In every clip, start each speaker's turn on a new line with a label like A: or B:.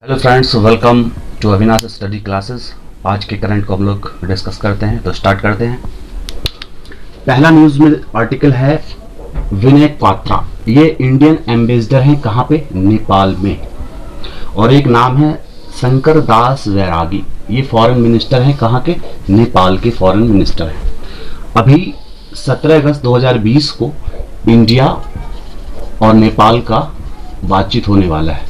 A: Hello friends, welcome to Avinash study classes. आज के current को हम लोग डिस्कस करते हैं, तो स्टार्ट करते हैं। पहला न्यूज़ में आर्टिकल है विनय क्वात्रा, ये इंडियन एम्बेसडर हैं कहाँ पे? नेपाल में। और एक नाम है शंकर दास वैरागी, ये फॉरेन मिनिस्टर हैं कहाँ के? नेपाल के फॉरेन मिनिस्टर हैं। अभी 17 अगस्त 2020 को इंडिया और नेपाल का बातचीत होने वाला है,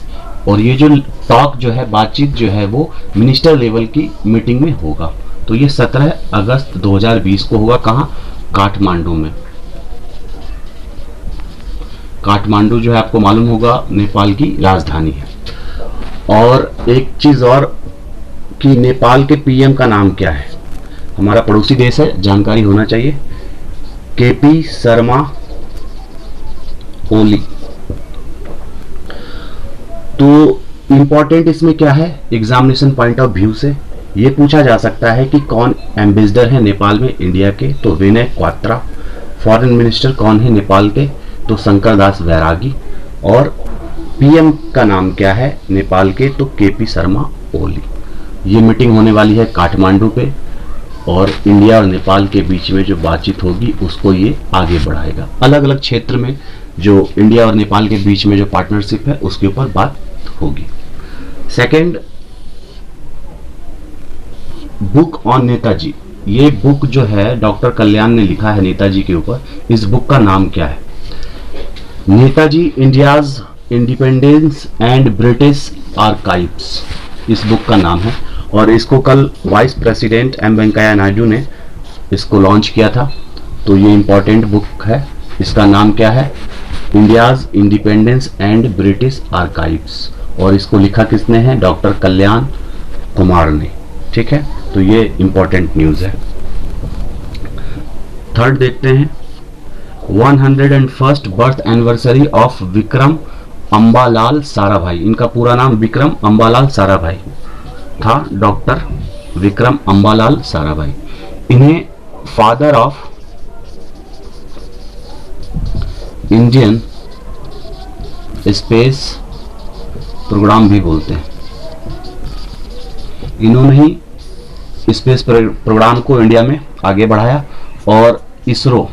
A: और ये जो टॉक जो है, बातचीत जो है, वो मिनिस्टर लेवल की मीटिंग में होगा। तो ये 17 अगस्त 2020 को होगा। कहाँ? काठमांडू में। काठमांडू जो है आपको मालूम होगा नेपाल की राजधानी है। और एक चीज और कि नेपाल के पीएम का नाम क्या है? हमारा पड़ोसी देश है, जानकारी होना चाहिए। केपी शर्मा ओली। तो इंपॉर्टेंट इसमें क्या है? एग्जामिनेशन पॉइंट ऑफ व्यू से ये पूछा जा सकता है कि कौन एम्बेसडर है नेपाल में इंडिया के? तो विनय क्वात्रा। फॉरेन मिनिस्टर कौन है नेपाल के? तो शंकर दास वैरागी। और पीएम का नाम क्या है नेपाल के? तो केपी शर्मा ओली। ये मीटिंग होने वाली है काठमांडू पे, और इंडिया और नेपाल के बीच में जो बातचीत होगी उसको ये आगे बढ़ाएगा। अलग अलग क्षेत्र में जो इंडिया और नेपाल के बीच में जो पार्टनरशिप है उसके ऊपर बात होगी। Second, book on Netaji. ये बुक जो है डॉक्टर कल्याण ने लिखा है नेताजी के ऊपर। इस बुक का नाम क्या है? Netaji India's independence and British archives, इस बुक का नाम है। और इसको कल vice president M Venkaiah Naidu ने इसको लॉन्च किया था। तो ये इंपॉर्टेंट बुक है। इसका नाम क्या है? India's independence and British archives. और इसको लिखा किसने है? डॉक्टर कल्याण कुमार ने। ठीक है, तो ये इंपॉर्टेंट न्यूज है। थर्ड देखते हैं, 101st birth anniversary of Vikram Ambalal Sarabhai. इनका पूरा नाम विक्रम अंबालाल साराभाई था, डॉक्टर विक्रम अंबालाल साराभाई। इन्हें father of Indian space programme भी बोलते हैं। इन्होंने ही स्पेस प्रोग्राम को इंडिया में आगे बढ़ाया। और ISRO,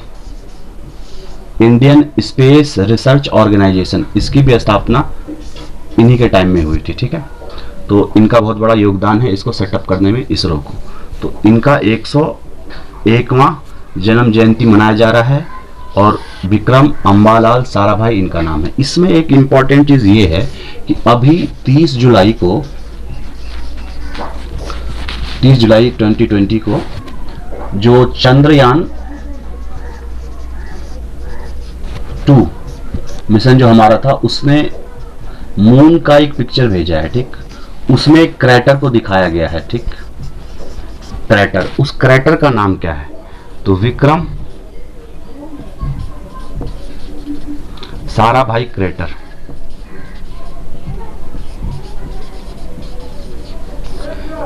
A: Indian space research organisation, इसकी भी स्थापना इन्हीं के टाइम में हुई थी। ठीक है, तो इनका बहुत बड़ा योगदान है इसको सेटअप करने में, इसरो को। तो इनका 101वां जन्म जयंती मनाया जा रहा है, और विक्रम अंबालाल साराभाई इनका नाम है। इसमें एक इंपॉर्टेंट चीज ये है कि अभी 30 जुलाई 2020 को जो चंद्रयान 2 मिशन जो हमारा था, उसने मून का एक पिक्चर भेजा है। ठीक, उसमें एक क्रैटर को दिखाया गया है। ठीक, क्रैटर, उस क्रैटर का नाम क्या है? तो विक्रम साराभाई क्रेटर।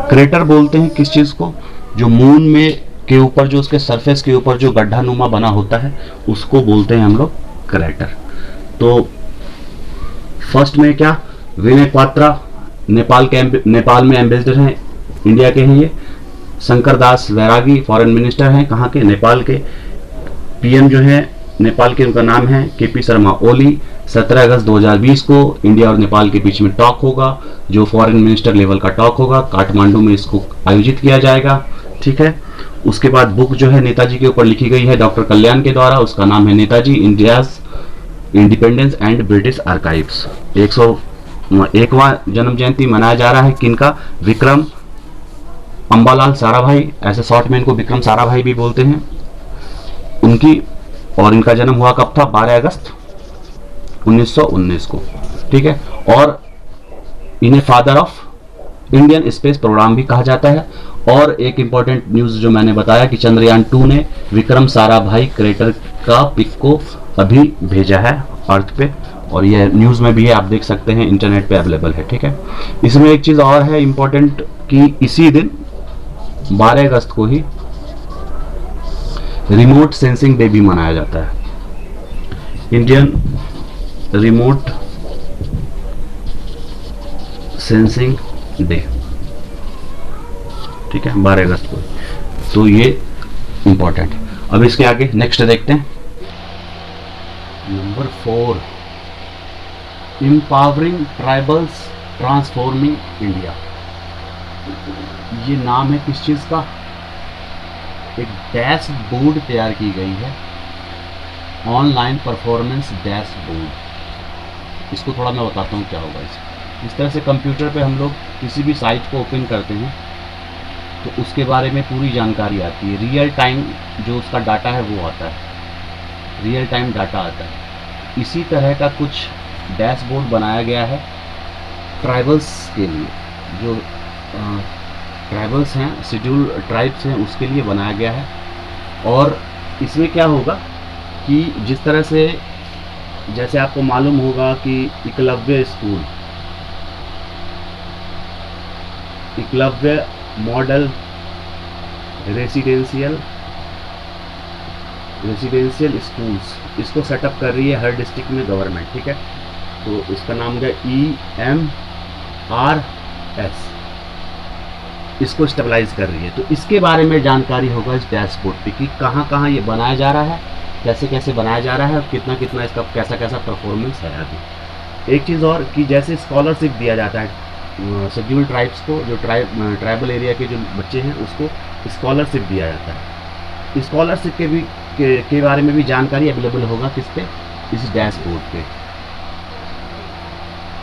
A: क्रेटर बोलते हैं किस चीज को? जो मून में के ऊपर, जो उसके सरफेस के ऊपर जो गड्ढा नुमा बना होता है, उसको बोलते हैं हम लोग क्रेटर। तो फर्स्ट में क्या, विनय क्वात्रा नेपाल में एम्बेसडर हैं, इंडिया के हैं ये। शंकर दास वैरागी फॉरेन मिनिस्टर हैं, कहाँ के? नेपाल के। पीएम जो है नेपाल के, उनका नाम है केपी शर्मा ओली। 17 अगस्त 2020 को इंडिया और नेपाल के बीच में टॉक होगा, जो फॉरेन मिनिस्टर लेवल का टॉक होगा। काठमांडू में इसको आयोजित किया जाएगा। ठीक है, उसके बाद बुक जो है नेताजी के ऊपर लिखी गई है डॉक्टर कल्याण के द्वारा, उसका नाम है Netaji India's independence and British archives. 101वां जन्म जयंती मनाया जा रहा है किनका? विक्रम अंबालाल साराभाई, ऐसे शॉर्ट में इनको विक्रम साराभाई भी बोलते हैं, उनकी। और इनका जन्म हुआ कब था? 12 अगस्त 1919 को। ठीक है, और इन्हें father of Indian space programme भी कहा जाता है। और एक इंपॉर्टेंट न्यूज जो मैंने बताया कि चंद्रयान 2 ने विक्रम साराभाई क्रेटर का पिक को अभी भेजा है अर्थ पे, और यह न्यूज में भी है, आप देख सकते हैं, इंटरनेट पे अवेलेबल है। ठीक है, इसमें एक चीज और है इंपॉर्टेंट कि इसी दिन 12 अगस्त को ही रिमोट सेंसिंग डे भी मनाया जाता है। इंडियन रिमोट सेंसिंग डे, ठीक है, 12 अगस्त को। तो ये इंपॉर्टेंट है। अब इसके आगे नेक्स्ट देखते हैं। Number 4, empowering tribals transforming India. ये नाम है किस चीज़ का? एक डैशबोर्ड तैयार की गई है, ऑनलाइन परफॉर्मेंस डैशबोर्ड। इसको थोड़ा मैं बताता हूँ क्या होगा इस तरह से कंप्यूटर पे हम लोग किसी भी साइट को ओपन करते हैं तो उसके बारे में पूरी जानकारी आती है। रियल टाइम जो उसका डाटा है वो आता है, रियल टाइम डाटा आता है। इसी तरह का कुछ डैशबोर्ड बनाया गया है ट्राइबल्स के लिए, जो ट्राइबल्स हैं, शेड्यूल ट्राइब्स हैं, उसके लिए बनाया गया है। और इसमें क्या होगा कि जिस तरह से, जैसे आपको मालूम होगा कि Eklavya school, Eklavya model residential schools, इसको सेटअप कर रही है हर डिस्ट्रिक्ट में गवर्नमेंट, ठीक है। तो इसका नाम है EMRS, इसको स्टेबलाइज कर रही है। तो इसके बारे में जानकारी होगा इस डैशबोर्ड पे कि कहाँ कहाँ ये बनाया जा रहा है, कैसे कैसे बनाया जा रहा है और कितना कितना इसका कैसा कैसा परफॉर्मेंस है आगे। एक चीज़ और कि जैसे स्कॉलरशिप दिया जाता है शेड्यूल ट्राइब्स को, जो ट्राइबल एरिया के जो बच्चे हैं उसको स्कॉलरशिप दिया जाता है। स्कॉलरशिप के बारे में भी जानकारी अवेलेबल होगा किस पे? इस डैशबोर्ड पे।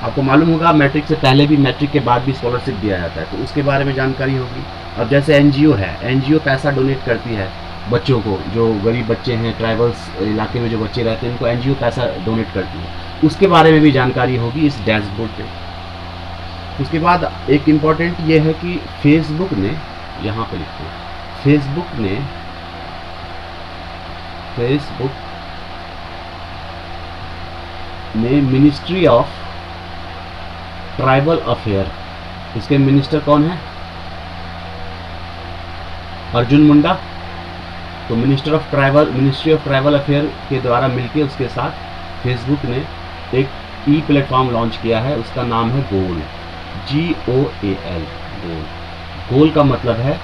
A: आपको मालूम होगा मैट्रिक से पहले भी, मैट्रिक के बाद भी स्कॉलरशिप दिया जाता है, तो उसके बारे में जानकारी होगी। अब जैसे NGO है, NGO पैसा डोनेट करती है बच्चों को, जो गरीब बच्चे हैं, ट्राइबल्स इलाके में जो बच्चे रहते हैं उनको NGO पैसा डोनेट करती है, उसके बारे में भी जानकारी होगी इस डैशबोर्ड पे। उसके बाद एक इम्पॉर्टेंट ये है कि फेसबुक ने, यहाँ पे लिखते हैं, फेसबुक ने मिनिस्ट्री ऑफ ट्राइबल अफेयर, इसके मिनिस्टर कौन है? अर्जुन मुंडा। तो मिनिस्ट्री ऑफ ट्राइबल अफेयर के द्वारा मिलकर उसके साथ फेसबुक ने एक प्लेटफॉर्म लॉन्च किया है, उसका नाम है गोल, GOAL, गोल। गोल का मतलब है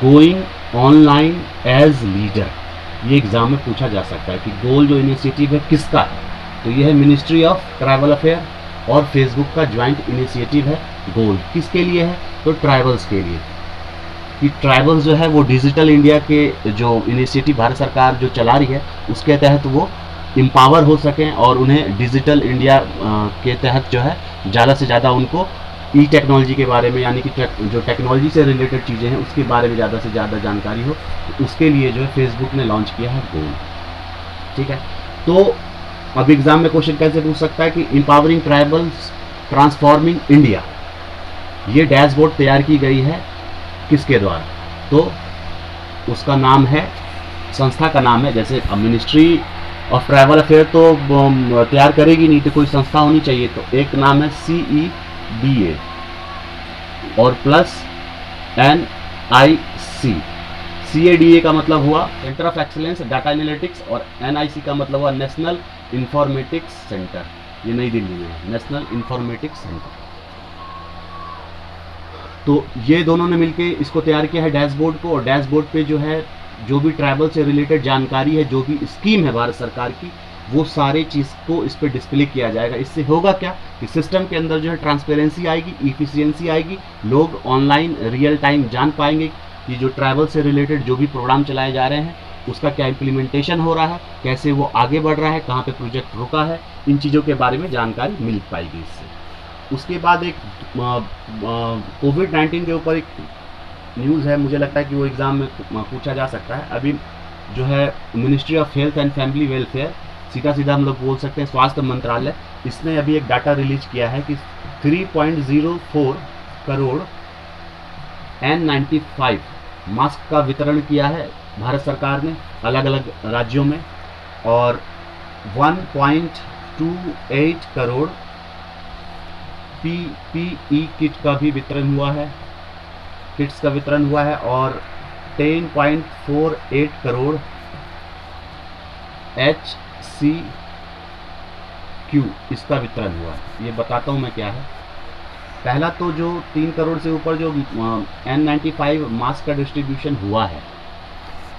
A: गोइंग ऑनलाइन एज लीडर। ये एग्जाम में पूछा जा सकता है कि गोल जो इनिशिएटिव है किसका है, तो ये है मिनिस्ट्री ऑफ ट्राइबल अफेयर और फेसबुक का ज्वाइंट इनिशिएटिव है गोल। किसके लिए है? तो ट्राइबल्स के लिए, कि ट्राइबल्स जो है वो डिजिटल इंडिया के जो इनिशिएटिव भारत सरकार जो चला रही है उसके तहत वो एम्पावर हो सकें और उन्हें डिजिटल इंडिया के तहत जो है ज़्यादा से ज़्यादा उनको टेक्नोलॉजी के बारे में, यानी कि जो टेक्नोलॉजी से रिलेटेड चीज़ें हैं उसके बारे में ज़्यादा से ज़्यादा जानकारी हो, तो उसके लिए जो है फेसबुक ने लॉन्च किया है गोल, ठीक है। तो अब एग्जाम में क्वेश्चन कैसे पूछ सकता है कि एम्पावरिंग ट्राइबल्स ट्रांसफॉर्मिंग इंडिया, ये डैशबोर्ड तैयार की गई है किसके द्वारा? तो उसका नाम है, संस्था का नाम है, जैसे मिनिस्ट्री ऑफ ट्राइबल अफेयर तो तैयार करेगी नहीं, तो कोई संस्था होनी चाहिए, तो एक नाम है CEDA और प्लस NIC। CADA का मतलब हुआ centre of excellence data analytics और NIC का मतलब हुआ नेशनल इंफॉर्मेटिक्स सेंटर, ये नई दिल्ली में है, नेशनल इंफॉर्मेटिक्स सेंटर। तो ये दोनों ने मिलके इसको तैयार किया है डैशबोर्ड को, और डैशबोर्ड पे जो है जो भी ट्राइबल से रिलेटेड जानकारी है, जो भी स्कीम है भारत सरकार की, वो सारे चीज़ को इस पे डिस्प्ले किया जाएगा। इससे होगा क्या कि सिस्टम के अंदर जो है ट्रांसपेरेंसी आएगी, इफिशियंसी आएगी, लोग ऑनलाइन रियल टाइम जान पाएंगे कि जो ट्राइबल से रिलेटेड जो भी प्रोग्राम चलाए जा रहे हैं उसका क्या इम्प्लीमेंटेशन हो रहा है, कैसे वो आगे बढ़ रहा है, कहाँ पे प्रोजेक्ट रुका है, इन चीज़ों के बारे में जानकारी मिल पाएगी इससे। उसके बाद एक कोविड-19 के ऊपर एक न्यूज़ है, मुझे लगता है कि वो एग्ज़ाम में पूछा जा सकता है। अभी जो है ministry of health and family welfare, सीधा सीधा हम लोग बोल सकते हैं स्वास्थ्य मंत्रालय, इसने अभी एक डाटा रिलीज किया है कि 3.04 करोड़ N95 मास्क का वितरण किया है भारत सरकार ने अलग अलग राज्यों में, और 1.28 करोड़ PPE किट का भी वितरण हुआ है, किट्स का वितरण हुआ है, और 10.48 करोड़ HCQ इसका वितरण हुआ है। ये बताता हूँ मैं क्या है। पहला तो जो 3 करोड़ से ऊपर जो N95 मास्क का डिस्ट्रीब्यूशन हुआ है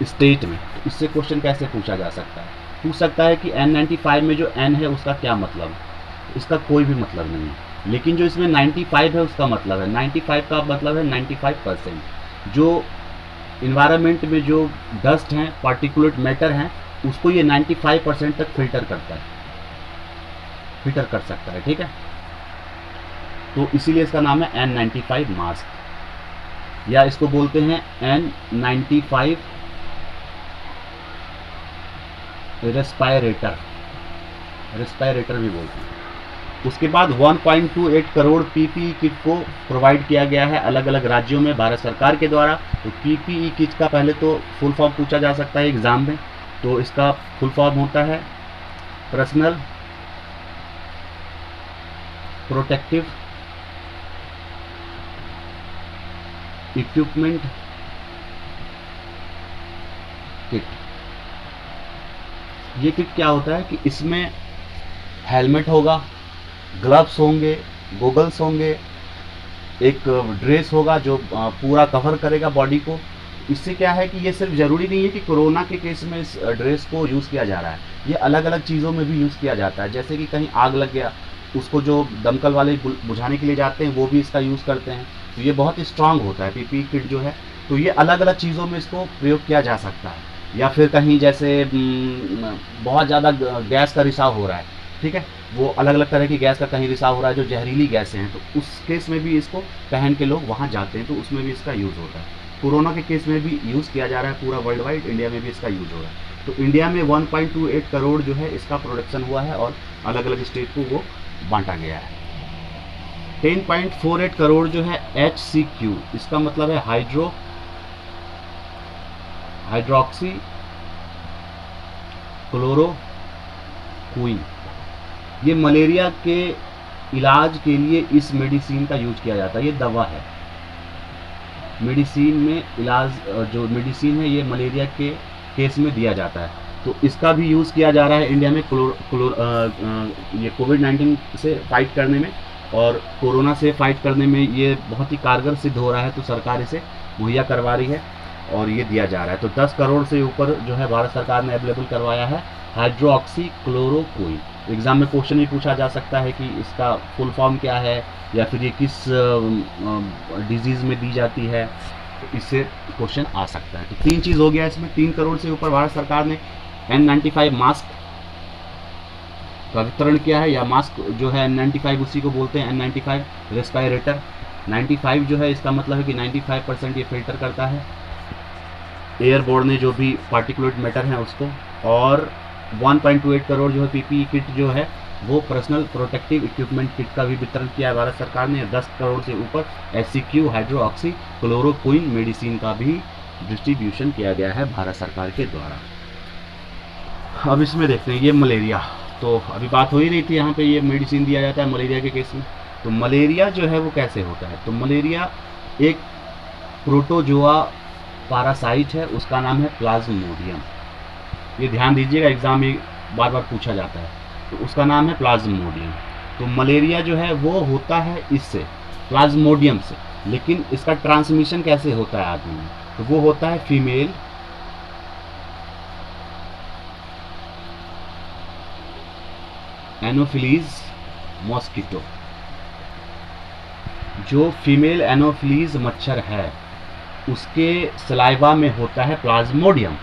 A: स्टेट में, तो इससे क्वेश्चन कैसे पूछा जा सकता है? पूछ सकता है कि N95 में जो N है उसका क्या मतलब है? इसका कोई भी मतलब नहीं है, लेकिन जो इसमें 95 है उसका मतलब है, 95 का मतलब है 95%। जो इन्वायरमेंट में जो डस्ट हैं, पार्टिकुलेट मैटर हैं, उसको ये 95% तक फिल्टर करता है, फिल्टर कर सकता है, ठीक है। तो इसीलिए इसका नाम है N95 मास्क, या इसको बोलते हैं N95 रेस्पायरेटर, रेस्पायरेटर भी बोलते हैं। उसके बाद 1.28 करोड़ पीपीई किट को प्रोवाइड किया गया है अलग अलग राज्यों में भारत सरकार के द्वारा। तो पीपीई किट का पहले तो फुल फॉर्म पूछा जा सकता है एग्जाम में, तो इसका फुल फॉर्म होता है पर्सनल प्रोटेक्टिव इक्विपमेंट किट। ये किट क्या होता है कि इसमें हेलमेट होगा, ग्लव्स होंगे, गोगल्स होंगे, एक ड्रेस होगा जो पूरा कवर करेगा बॉडी को। इससे क्या है कि ये सिर्फ ज़रूरी नहीं है कि कोरोना के केस में इस ड्रेस को यूज़ किया जा रहा है, ये अलग अलग चीज़ों में भी यूज़ किया जाता है। जैसे कि कहीं आग लग गया, उसको जो दमकल वाले बुझाने के लिए जाते हैं वो भी इसका यूज़ करते हैं। तो ये बहुत स्ट्रांग होता है पीपीई किट जो है, तो ये अलग अलग चीज़ों में इसको प्रयोग किया जा सकता है। या फिर कहीं जैसे बहुत ज़्यादा गैस का रिसाव हो रहा है, ठीक है, वो अलग अलग तरह की गैस का कहीं रिसाव हो रहा है जो जहरीली गैसें हैं, तो उस केस में भी इसको पहन के लोग वहाँ जाते हैं, तो उसमें भी इसका यूज़ होता है। कोरोना के केस में भी यूज़ किया जा रहा है पूरा वर्ल्ड वाइड, इंडिया में भी इसका यूज़ हो रहा है। तो इंडिया में 1.28 करोड़ जो है इसका प्रोडक्शन हुआ है और अलग अलग स्टेट को वो बांटा गया है। 10.48 करोड़ जो है HCQ, इसका मतलब है हाइड्रोक्सी क्लोरोक्विन। ये मलेरिया के इलाज के लिए इस मेडिसिन का यूज किया जाता है, ये दवा है। मेडिसिन में इलाज जो मेडिसिन है ये मलेरिया के केस में दिया जाता है, तो इसका भी यूज़ किया जा रहा है इंडिया में ये कोविड-19 से फाइट करने में और कोरोना से फाइट करने में ये बहुत ही कारगर सिद्ध हो रहा है। तो सरकार इसे मुहैया करवा रही है और ये दिया जा रहा है। तो 10 करोड़ से ऊपर जो है भारत सरकार ने अवेलेबल करवाया है हाइड्रोक्सी क्लोरोक्विन। एग्जाम में क्वेश्चन भी पूछा जा सकता है कि इसका फुल फॉर्म क्या है या फिर ये किस डिजीज़ में दी जाती है, तो इससे क्वेश्चन आ सकता है। तो 3 चीज़ हो गया इसमें। 3 करोड़ से ऊपर भारत सरकार ने N95 मास्क का वितरण किया है, या मास्क जो है N95 उसी को बोलते हैं N95 रेस्पायरेटर। 95 जो है इसका मतलब है कि 95% ये फिल्टर करता है एयरबोर्न जो भी पार्टिकुलेट मैटर हैं उसको। और 1.28 करोड़ जो है पीपीई किट जो है वो पर्सनल प्रोटेक्टिव इक्विपमेंट किट का भी वितरण किया है भारत सरकार ने। 10 करोड़ से ऊपर HCQ हाइड्रोक्सी क्लोरोक्विन मेडिसिन का भी डिस्ट्रीब्यूशन किया गया है भारत सरकार के द्वारा। अब इसमें देखते हैं ये मलेरिया, तो अभी बात हो ही रही थी, यहाँ पे ये मेडिसिन दिया जाता है मलेरिया के केस में। तो मलेरिया जो है वो कैसे होता है? तो मलेरिया एक प्रोटोजोआ पैरासाइट है, उसका नाम है प्लाज्मोडियम। ये ध्यान दीजिएगा, एग्जाम में बार बार पूछा जाता है। तो उसका नाम है प्लाज्मोडियम। तो मलेरिया जो है वो होता है इससे, प्लाज्मोडियम से। लेकिन इसका ट्रांसमिशन कैसे होता है आदमी में? तो वो होता है फीमेल एनोफिलीज मॉस्किटो। जो फीमेल एनोफिलीज मच्छर है उसके सलाइवा में होता है प्लाज्मोडियम,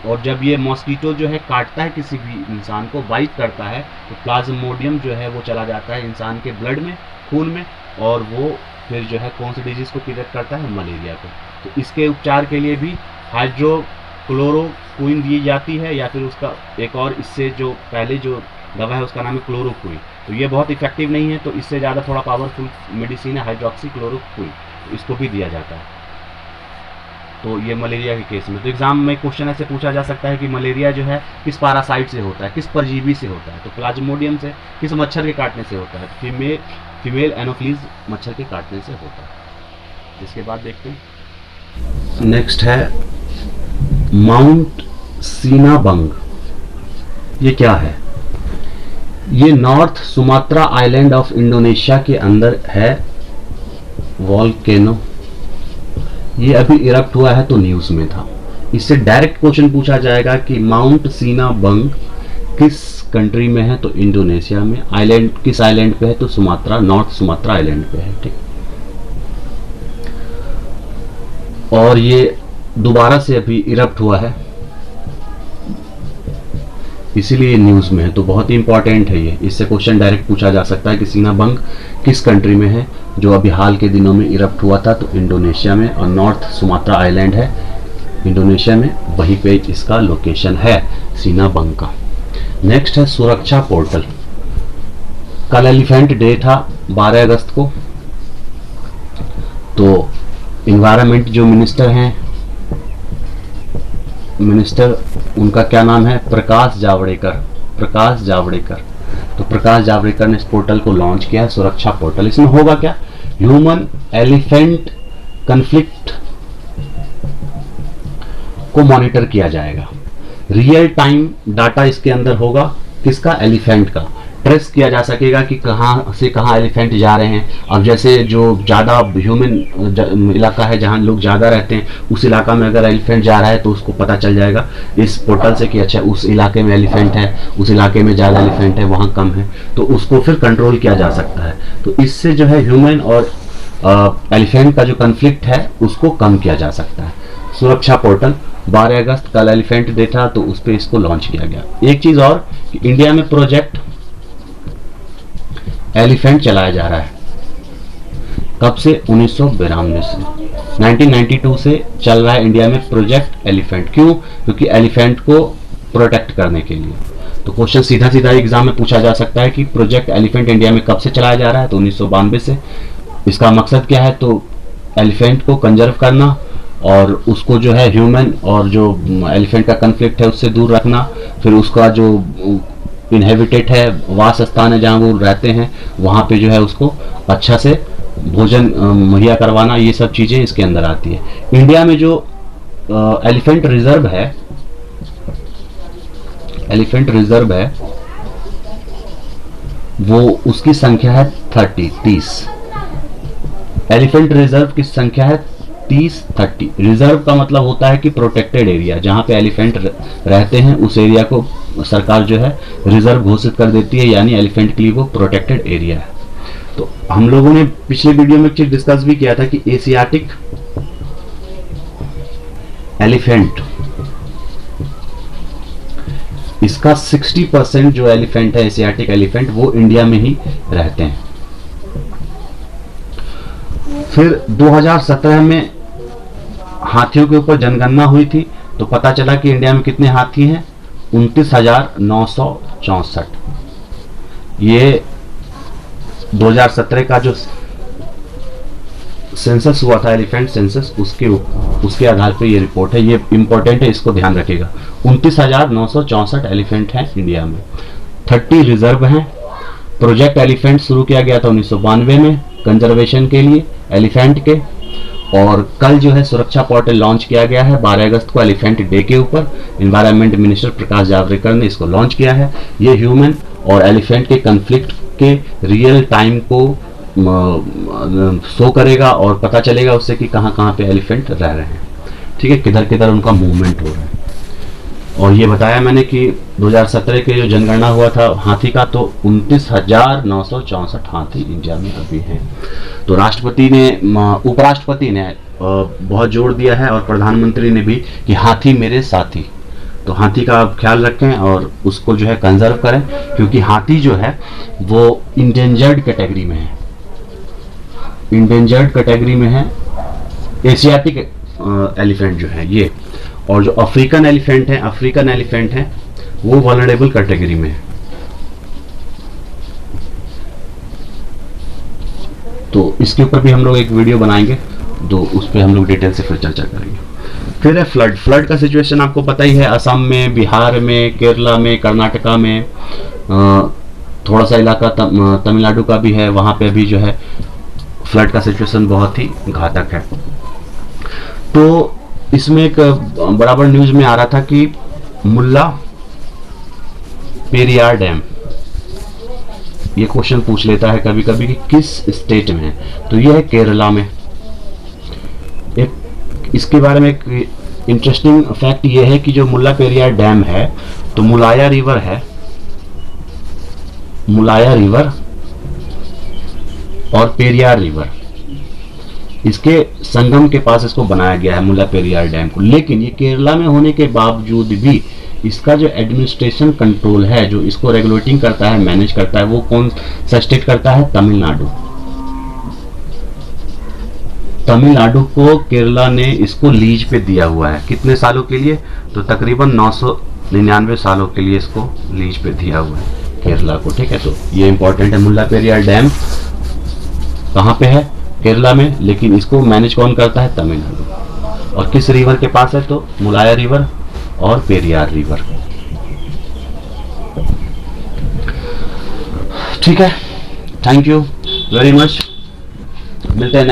A: और जब ये मॉस्किटो जो है काटता है किसी भी इंसान को, बाइट करता है, तो प्लाज्मोडियम जो है वो चला जाता है इंसान के ब्लड में, खून में, और वो फिर जो है कौन सी डिजीज़ को क्रिएट करता है? मलेरिया को। तो इसके उपचार के लिए भी हाइड्रोक्लोरोक्विन दी जाती है, या फिर उसका एक और इससे जो पहले जो दवा है उसका नाम है क्लोरोक्विन। तो ये बहुत इफेक्टिव नहीं है, तो इससे ज़्यादा थोड़ा पावरफुल मेडिसिन है हाइड्रोक्सी क्लोरोक्विन, तो इसको भी दिया जाता है। तो ये मलेरिया के केस में। तो एग्जाम में क्वेश्चन ऐसे पूछा जा सकता है कि मलेरिया जो है किस पैरासाइट से होता है, किस परजीवी से होता है? तो प्लाज्मोडियम से। किस मच्छर के काटने से होता है? फीमेल एनोफिलीज मच्छर के काटने से होता है। इसके बाद देखते हैं, नेक्स्ट है माउंट सीनाबंग। ये क्या है? ये north Sumatra island of Indonesia के अंदर है, वॉल्केनो, ये अभी इरप्ट हुआ है तो न्यूज में था। इससे डायरेक्ट क्वेश्चन पूछा जाएगा कि माउंट सीना बंग किस कंट्री में है, तो इंडोनेशिया में। आइलैंड किस आइलैंड पे है, तो सुमात्रा, नॉर्थ सुमात्रा आइलैंड पे है। ठीक, और ये दोबारा से अभी इरप्ट हुआ है, इसीलिए न्यूज में है, तो बहुत ही इंपॉर्टेंट है ये। इससे क्वेश्चन डायरेक्ट पूछा जा सकता है कि सीना बंग किस कंट्री में है, जो अभी हाल के दिनों में इरप्ट हुआ था, तो इंडोनेशिया में। और नॉर्थ सुमात्रा आइलैंड है इंडोनेशिया में, वहीं पे इसका लोकेशन है सीना बंग का। नेक्स्ट है सुरक्षा पोर्टल। कल एलिफेंट डे था 12 अगस्त को, तो इन्वायरमेंट जो मिनिस्टर हैं, मिनिस्टर उनका क्या नाम है, प्रकाश जावड़ेकर। प्रकाश जावड़ेकर, तो प्रकाश जावड़ेकर ने इस पोर्टल को लॉन्च किया है, सुरक्षा पोर्टल। इसमें होगा क्या, ह्यूमन एलिफेंट कन्फ्लिक्ट को मॉनिटर किया जाएगा। रियल टाइम डाटा इसके अंदर होगा, किसका, एलिफेंट का। ट्रेस किया जा सकेगा कि कहाँ से कहाँ एलिफेंट जा रहे हैं। अब जैसे जो ज़्यादा ह्यूमन इलाका है, जहाँ लोग ज़्यादा रहते हैं, उस इलाका में अगर एलिफेंट जा रहा है तो उसको पता चल जाएगा इस पोर्टल से कि अच्छा उस इलाके में एलिफेंट है, उस इलाके में ज़्यादा एलिफेंट है, वहाँ कम है, तो उसको फिर कंट्रोल किया जा सकता है। तो इससे जो है ह्यूमन और एलिफेंट का जो कन्फ्लिक्ट है उसको कम किया जा सकता है। सुरक्षा पोर्टल 12 अगस्त कल एलिफेंट डे था, तो उस पर इसको लॉन्च किया गया। एक चीज़ और कि इंडिया में प्रोजेक्ट एलिफेंट चलाया जा रहा है। कब से, 1992 से, 1992 से चल रहा है इंडिया में प्रोजेक्ट एलिफेंट। क्यों, क्योंकि एलिफेंट को प्रोटेक्ट करने के लिए। तो क्वेश्चन सीधा सीधा एग्जाम में पूछा जा सकता है कि प्रोजेक्ट एलिफेंट इंडिया में कब से चलाया जा रहा है, तो 1992 से। इसका मकसद क्या है, तो एलिफेंट को कंजर्व करना और उसको जो है ह्यूमन और जो एलिफेंट का कन्फ्लिक्ट है उससे दूर रखना, फिर उसका जो इनहेबिटेट है, वास स्थान है जहाँ वो रहते हैं, वहाँ पे जो है उसको अच्छा से भोजन मुहैया करवाना, ये सब चीज़ें इसके अंदर आती है। इंडिया में जो एलिफेंट रिजर्व है, एलिफेंट रिजर्व है, वो उसकी संख्या है 30। एलिफेंट रिजर्व की संख्या है 30। रिजर्व का मतलब होता है कि प्रोटेक्टेड एरिया, जहां पे एलिफेंट रहते हैं उस एरिया को सरकार जो है रिजर्व घोषित कर देती है, यानी एलिफेंट के लिए वो प्रोटेक्टेड एरिया है। तो हम लोगों ने पिछले वीडियो में एक चीज डिस्कस भी किया था कि एशियाटिक एलिफेंट, इसका 60% जो एलिफेंट है एशियाटिक एलिफेंट, वो इंडिया में ही रहते हैं। फिर 2017 में हाथियों के ऊपर जनगणना हुई थी, तो पता चला कि इंडिया में कितने हाथी हैं, 29,964। ये 2017 का जो सेंसस हुआ था, एलिफेंट सेंसस, उसके आधार पे ये रिपोर्ट है। ये इंपॉर्टेंट है, इसको ध्यान रखिएगा। 29,964 एलिफेंट हैं इंडिया में, 30 रिजर्व हैं। प्रोजेक्ट एलिफेंट शुरू किया गया था 1992 में कंजर्वेशन के लिए एलिफेंट के, और कल जो है सुरक्षा पोर्टल लॉन्च किया गया है 12 अगस्त को एलिफेंट डे के ऊपर। एनवायरनमेंट मिनिस्टर प्रकाश जावड़ेकर ने इसको लॉन्च किया है। ये ह्यूमन और एलिफेंट के कन्फ्लिक्ट के रियल टाइम को शो करेगा और पता चलेगा उससे कि कहाँ कहाँ पे एलिफेंट रह रहे हैं, ठीक है, किधर किधर उनका मूवमेंट हो रहा है। और ये बताया मैंने कि 2017 के जो जनगणना हुआ था हाथी का, तो 29,964 हाथी इंडिया में अभी हैं। तो राष्ट्रपति ने, उपराष्ट्रपति ने बहुत जोर दिया है और प्रधानमंत्री ने भी कि हाथी मेरे साथी। तो हाथी का आप ख्याल रखें और उसको जो है कंजर्व करें, क्योंकि हाथी जो है वो इंडेंजर्ड कैटेगरी में है, इंडेंजर्ड कैटेगरी में है एशियाटिक एलिफेंट जो है ये। और जो अफ्रीकन एलिफेंट है वो वल्नरेबल कैटेगरी में है। तो इसके ऊपर भी हम लोग एक वीडियो बनाएंगे, तो उस पर हम लोग डिटेल से फिर चर्चा करेंगे। फिर है फ्लड का सिचुएशन आपको पता ही है, असम में, बिहार में, केरला में, कर्नाटका में, थोड़ा सा इलाका तमिलनाडु का भी है, वहाँ पे भी जो है फ्लड का सिचुएशन बहुत ही घातक है। तो इसमें एक बराबर न्यूज में आ रहा था कि मुल्ला पेरियार डैम, ये क्वेश्चन पूछ लेता है कभी कभी कि किस स्टेट में है, तो ये है केरला में। इसके बारे में एक इंटरेस्टिंग फैक्ट ये है कि जो मुल्ला पेरियार डैम है, तो मुलाया रिवर है, मुलाया रिवर और पेरियार रिवर, इसके संगम के पास इसको बनाया गया है मुल्ला पेरियार डैम को। लेकिन ये केरला में होने के बावजूद भी इसका जो एडमिनिस्ट्रेशन कंट्रोल है, जो इसको रेगुलेटिंग करता है, मैनेज करता है, वो कौन सा स्टेट करता है? तमिलनाडु। तमिलनाडु को केरला ने इसको लीज पे दिया हुआ है। कितने सालों के लिए? तो तकरीबन 999 सालों के लिए इसको लीज पे दिया हुआ है केरला को, ठीक है। तो ये इंपॉर्टेंट है। मुल्ला पेरियार डैम कहाँ पे है? केरला में, लेकिन इसको मैनेज कौन करता है? तमिलनाडु। और किस रिवर के पास है? तो मुलाया रिवर और पेरियार रिवर, ठीक है। थैंक यू वेरी मच, मिलते हैं।